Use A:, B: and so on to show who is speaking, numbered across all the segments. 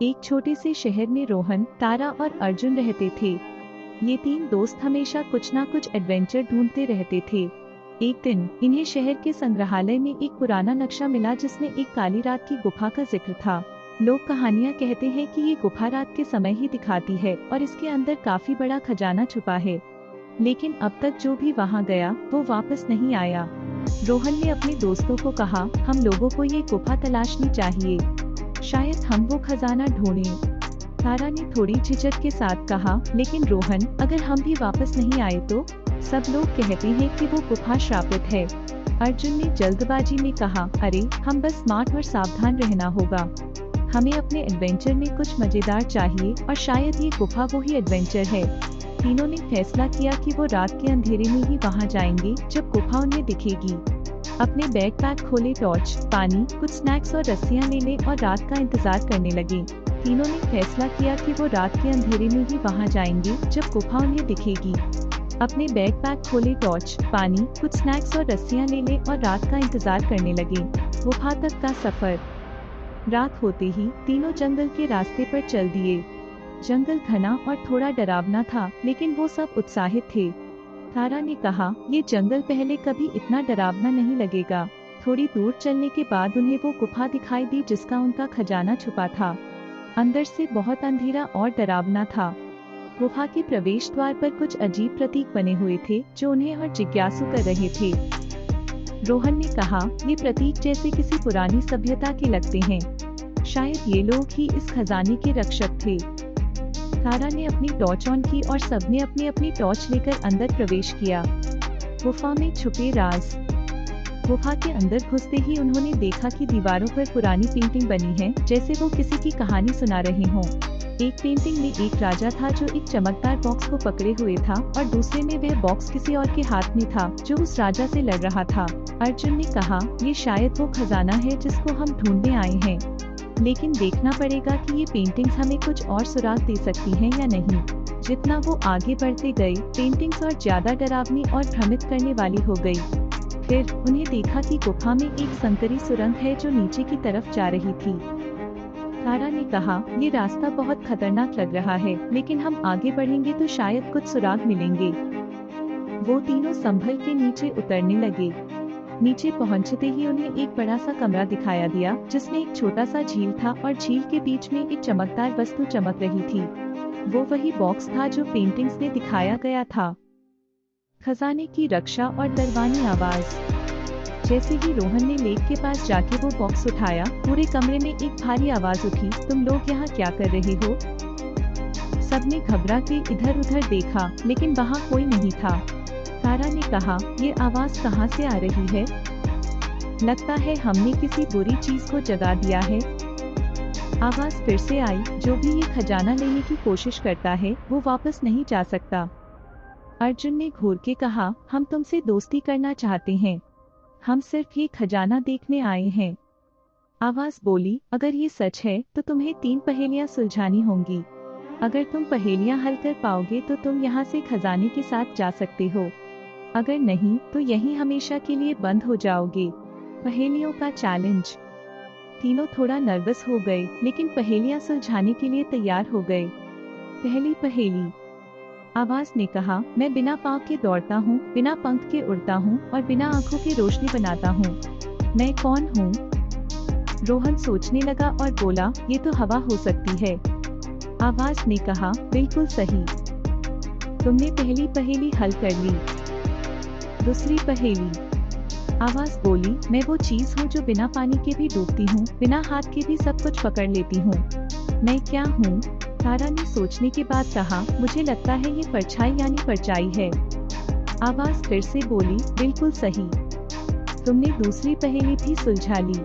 A: एक छोटे से शहर में रोहन, तारा और अर्जुन रहते थे। ये तीन दोस्त हमेशा कुछ ना कुछ एडवेंचर ढूंढते रहते थे। एक दिन इन्हें शहर के संग्रहालय में एक पुराना नक्शा मिला जिसमें एक काली रात की गुफा का जिक्र था। लोग कहानियां कहते हैं कि ये गुफा रात के समय ही दिखाती है और इसके अंदर काफी बड़ा खजाना छुपा है। लेकिन अब तक जो भी वहां गया वो वापस नहीं आया। रोहन ने अपने दोस्तों को कहा, हम लोगों को ये गुफा तलाशनी चाहिए, शायद हम वो खजाना ढूंढें। तारा ने थोड़ी झिझक के साथ कहा, लेकिन रोहन, अगर हम भी वापस नहीं आए तो? सब लोग कहते हैं कि वो गुफा श्रापित है। अर्जुन ने जल्दबाजी में कहा, अरे हम बस स्मार्ट और सावधान रहना होगा। हमें अपने एडवेंचर में कुछ मजेदार चाहिए और शायद ये गुफा वो ही एडवेंचर है। तीनों ने फैसला किया कि वो रात के अंधेरे में ही वहां जाएंगे जब गुफा उन्हें दिखेगी। अपने बैकपैक खोले, टॉर्च, पानी, कुछ स्नैक्स और रस्सियां ले लें और रात का इंतजार करने लगे। तीनों ने फैसला किया कि वो रात के अंधेरे में ही वहां जाएंगे जब गुफा उन्हें दिखेगी। अपने बैकपैक खोले, टॉर्च, पानी, कुछ स्नैक्स और रस्सियां ले लें और रात का इंतजार करने लगे। गुफा तक का सफर। रात होते ही तीनों जंगल के रास्ते पर चल दिए। जंगल घना और थोड़ा डरावना था, लेकिन वो सब उत्साहित थे। तारा ने कहा, ये जंगल पहले कभी इतना डरावना नहीं लगेगा। थोड़ी दूर चलने के बाद उन्हें वो गुफा दिखाई दी जिसका उनका खजाना छुपा था। अंदर से बहुत अंधेरा और डरावना था। गुफा के प्रवेश द्वार पर कुछ अजीब प्रतीक बने हुए थे जो उन्हें और जिज्ञासु कर रहे थे। रोहन ने कहा, ये प्रतीक जैसे किसी पुरानी सभ्यता के लगते हैं। शायद ये लोग ही इस खजाने के रक्षक थे। तारा ने अपनी टॉर्च ऑन की और सबने अपनी अपनी टॉर्च लेकर अंदर प्रवेश किया। गुफा में छुपे राज। गुफा के अंदर घुसते ही उन्होंने देखा कि दीवारों पर पुरानी पेंटिंग बनी है, जैसे वो किसी की कहानी सुना रहे हों। एक पेंटिंग में एक राजा था जो एक चमकदार बॉक्स को पकड़े हुए था और दूसरे में वह बॉक्स किसी और के हाथ में था जो उस राजा से लड़ रहा था। अर्जुन ने कहा, ये शायद वो खजाना है जिसको हम ढूंढने आए हैं, लेकिन देखना पड़ेगा कि ये पेंटिंग्स हमें कुछ और सुराग दे सकती हैं या नहीं। जितना वो आगे बढ़ते गए, पेंटिंग्स और ज्यादा डरावनी और भ्रमित करने वाली हो गई। फिर उन्हें देखा कि गुफा में एक संकरी सुरंग है जो नीचे की तरफ जा रही थी। तारा ने कहा, ये रास्ता बहुत खतरनाक लग रहा है, लेकिन हम आगे बढ़ेंगे तो शायद कुछ सुराग मिलेंगे। वो तीनों संभल के नीचे उतरने लगे। नीचे पहुंचते ही उन्हें एक बड़ा सा कमरा दिखाया दिया जिसमें एक छोटा सा झील था और झील के बीच में एक चमकदार वस्तु चमक रही थी। वो वही बॉक्स था जो पेंटिंग्स में दिखाया गया था। खजाने की रक्षा और डरवानी आवाज। जैसे ही रोहन ने लेक के पास जाके वो बॉक्स उठाया, पूरे कमरे में एक भारी आवाज उठी, तुम लोग यहाँ क्या कर रहे हो? सबने घबरा के इधर उधर देखा, लेकिन वहाँ कोई नहीं था। तारा ने कहा, ये आवाज कहाँ से आ रही है? लगता है हमने किसी बुरी चीज को जगा दिया है। आवाज फिर से आई, जो भी ये खजाना लेने की कोशिश करता है वो वापस नहीं जा सकता। अर्जुन ने घूर के कहा, हम तुमसे दोस्ती करना चाहते हैं, हम सिर्फ ये खजाना देखने आए हैं। आवाज बोली, अगर ये सच है तो तुम्हें 3 पहेलियां सुलझानी होंगी। अगर तुम पहेलियां हल कर पाओगे तो तुम यहाँ से खजाने के साथ जा सकते हो, अगर नहीं तो यहीं हमेशा के लिए बंद हो जाओगे। पहेलियों का चैलेंज। तीनों थोड़ा नर्वस हो गए, लेकिन पहेलियां सुलझाने के लिए तैयार हो गए। पहली पहेली। आवाज ने कहा, मैं बिना पाँव के दौड़ता हूँ, बिना पंख के उड़ता हूँ और बिना आँखों की रोशनी बनाता हूँ। मैं कौन हूँ? रोहन सोचने लगा और बोला, ये तो हवा हो सकती है। आवाज ने कहा, बिल्कुल सही, तुमने पहली पहेली हल कर ली। दूसरी पहेली। आवाज बोली, मैं वो चीज हूँ जो बिना पानी के भी डूबती हूँ, बिना हाथ के भी सब कुछ पकड़ लेती हूँ। मैं क्या हूँ? तारा ने सोचने के बाद कहा, मुझे लगता है ये परछाई यानी परछाई है। आवाज फिर से बोली, बिल्कुल सही, तुमने दूसरी पहेली भी सुलझा ली।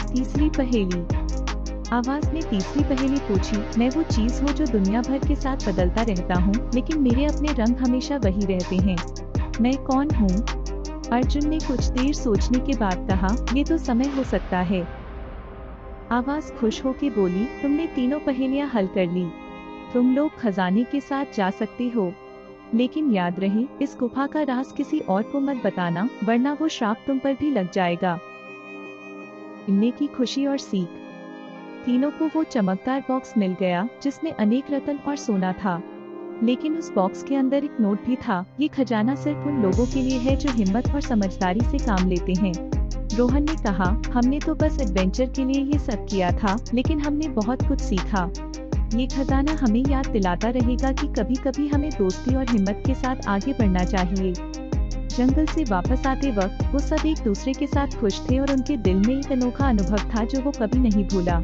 A: तीसरी पहेली। आवाज ने तीसरी पहेली पूछी, मैं वो चीज हूँ जो दुनिया भर के साथ बदलता रहता हूँ, लेकिन मेरे अपने रंग हमेशा वही रहते हैं। मैं कौन हूँ? अर्जुन ने कुछ देर सोचने के बाद कहा, ये तो समय हो सकता है। आवाज खुश होके बोली, तुमने तीनों पहेलियां हल कर ली, तुम लोग खजाने के साथ जा सकते हो, लेकिन याद रहे इस गुफा का राज किसी और को मत बताना, वरना वो श्राप तुम पर भी लग जाएगा। मिलने की खुशी और सीख। तीनों को वो चमकदार बॉक्स मिल गया जिसमें अनेक रत्न और सोना था। लेकिन उस बॉक्स के अंदर एक नोट भी था। ये खजाना सिर्फ उन लोगों के लिए है जो हिम्मत और समझदारी से काम लेते हैं। रोहन ने कहा, हमने तो बस एडवेंचर के लिए ये सब किया था, लेकिन हमने बहुत कुछ सीखा। ये खजाना हमें याद दिलाता रहेगा कि कभी-कभी हमें दोस्ती और हिम्मत के साथ आगे बढ़ना चाहिए। जंगल से वापस आते वक्त वो सब एक दूसरे के साथ खुश थे और उनके दिल में एक अनोखा अनुभव था जो वो कभी नहीं भूला।